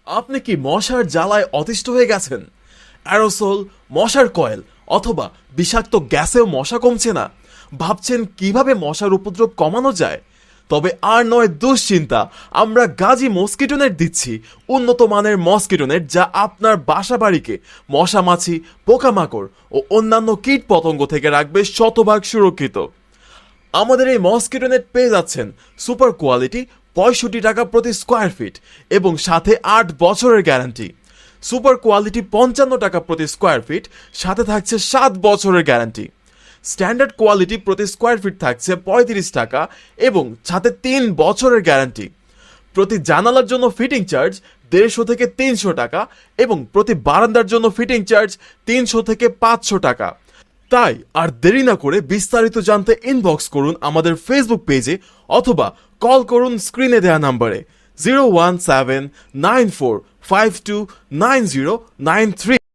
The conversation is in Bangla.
আপনি কি মশার জ্বালায় অতিষ্ঠ হয়ে গেছেন? অ্যারোসল, মশার কয়েল অথবা বিষাক্ত গ্যাসেও মশা কমছে না? ভাবছেন কিভাবে মশার উপদ্রব কমানো যায়? তবে আর নয় দুশ্চিন্তা, আমরা গাজী মস্কিটো নেট দিচ্ছি, উন্নত মানের মস্কিটো নেট যা আপনার বাসা বাড়িকে মশা মাছি, পোকামাকড় ও অন্যান্য কীট পতঙ্গ থেকে রাখবে শতভাগ সুরক্ষিত। আমাদের এই মস্কিটো নেট পেয়ে যাচ্ছেন সুপার কোয়ালিটি 65 টাকা প্রতি স্কোয়ার ফিট এবং সাথে 8 বছরের গ্যারান্টি। সুপার কোয়ালিটি 55 টাকা প্রতি স্কোয়ার ফিট, সাথে থাকছে 7 বছরের গ্যারান্টি। স্ট্যান্ডার্ড কোয়ালিটি প্রতি স্কোয়ার ফিট থাকছে 35 টাকা এবং সাথে 3 বছরের গ্যারান্টি। প্রতি জানালার জন্য ফিটিং চার্জ 150 থেকে 300 টাকা এবং প্রতি বারান্দার জন্য ফিটিং চার্জ 300 থেকে 500 টাকা। তাই আর দেরি না করে বিস্তারিত জানতে ইনবক্স করুন আমাদের ফেসবুক পেজে অথবা কল করুন স্ক্রিনে দেওয়া নম্বরে 01794529093।